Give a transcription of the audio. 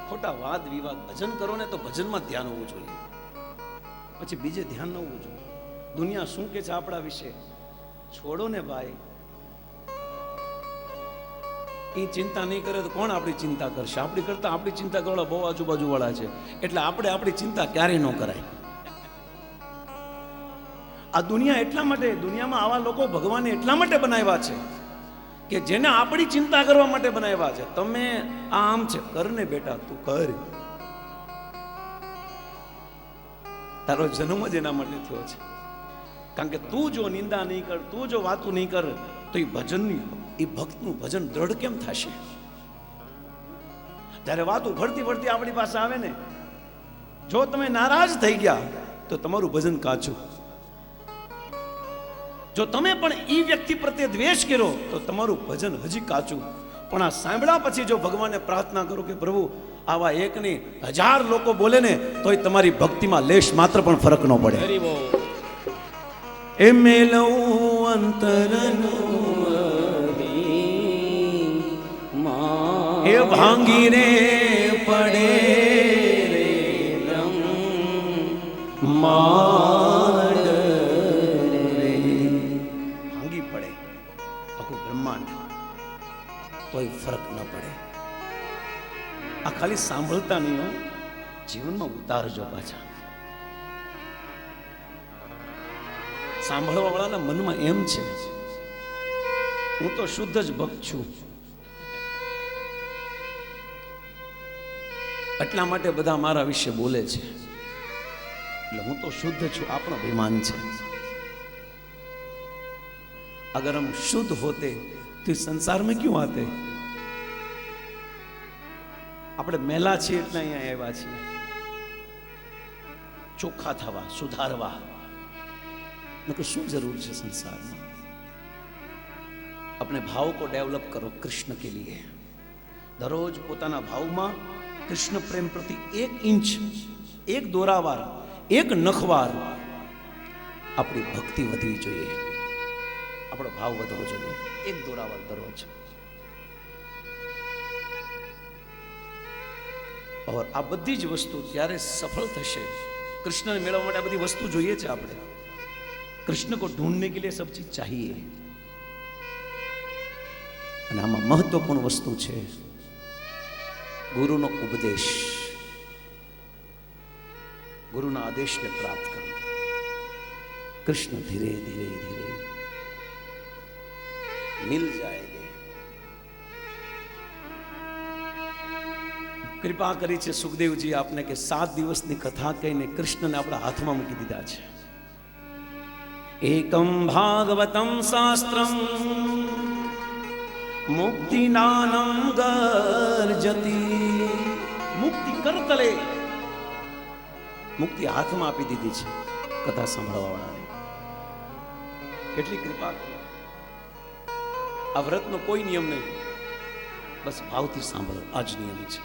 ખોટા વાદ વિવાદ. ભજન કરો ને તો ભજનમાં ધ્યાન હોવું જોઈએ, પછી બીજે ધ્યાન ન હોવું જોઈએ. દુનિયા શું કે છે આપણા વિશે છોડો ને ભાઈ. એ ચિંતા નહીં કરે તો કોણ આપણી ચિંતા કરશે? આપણી કરતા આપણી ચિંતા કરવા બહુ આજુબાજુ વાળા છે, એટલે આપણે આપણી ચિંતા ક્યારેય ન કરાય. આ દુનિયા એટલા માટે, દુનિયામાં આવા લોકો ભગવાને એટલા માટે બનાવ્યા છે કે જેને આપણી ચિંતા કરવા માટે બનાવ્યા છે. તમે આમ છે, કર ને બેટા, તું કર. તારો જન્મ જ એના માટે થયો છે. કારણ કે તું જો નિંદા નહીં કર, તું જો વાતું નહીં કર, તો એ ભજનની, એ ભક્તનું ભજન દ્રઢ કેમ થશે? જ્યારે વાતું ફરતી ફરતી આપણી પાસે આવે ને, જો તમે નારાજ થઈ ગયા તો તમારું ભજન કાચું. જો તમે પણ એ વ્યક્તિ પ્રત્યે દ્વેષ કર્યો તો તમારું ભજન હજી કાચું. પણ આ સાંભળ્યા પછી જો ભગવાનને પ્રાર્થના કરો કે પ્રભુ આવા એક નહીં 1000 લોકો બોલે ને તોય તમારી ભક્તિમાં લેશ માત્ર પણ ફરક ન પડે. એ મેલવું અંતરનું એ ભાંગી રે પડે રે માંડ રે, ભાંગી પડે આખું બ્રહ્માંડ તોય ફરક ન પડે. આ ખાલી સાંભળતા નહીં હો, જીવનમાં ઉતારજો પાછા. સાંભળવા વાળાના મનમાં એમ છે હું તો શુદ્ધ જ ભક્ત છું, એટલા માટે બધા મારા વિશે બોલે છે, એટલે હું તો શુદ્ધ છું. આપણો અભિમાન છે. अगर हम शुद्ध होते तो इस संसार में क्यों आते? આપણે મેલા છીએ એટલે અહીંયા આવ્યા છીએ, ચોખ્ખા થવા, સુધારવા. नको શું જરૂર છે સંસારમાં? अपने भाव को डेवलप करो कृष्ण के लिए. दररोज પોતાના ભાવમાં કૃષ્ણ પ્રેમ પ્રતિ 1 ઇંચ, 1 દોરાવાર, 1 નખવાર આપણી ભક્તિ વધવી જોઈએ, આપણો ભાવ વધવો જોઈએ. 1 દોરાવાર દરરોજ. और આ બધી જ વસ્તુ ત્યારે સફળ થશે. કૃષ્ણને મેળવવા માટે આ બધી વસ્તુ જોઈએ છે આપણે. कृष्ण को ढूंढने के लिए सब चीज चाहिए. અને આમાં મહત્વપૂર્ણ વસ્તુ છે ગુરુનો ઉપદેશ, ગુરુના આદેશને પ્રાપ્ત કરવો. कृष्ण धीरे धीरे धीरे मिल जाएंगे. कृपा કરી છે સુખદેવજી આપને કે 7 દિવસની કથા કહીને કૃષ્ણને આપણા હાથમાં મૂકી દીધા છે. एकं भागवतं शास्त्रं मुक्तिनानं गर्जति. मुक्ति करतले मुक्ति हाथમાં આપી દીધી છે કથા સાંભળવા વાળાને. કેટલી કૃપા! આ વ્રતનો કોઈ નિયમ નહીં, બસ ભાવથી સાંભળો, આ જ નિયમ છે.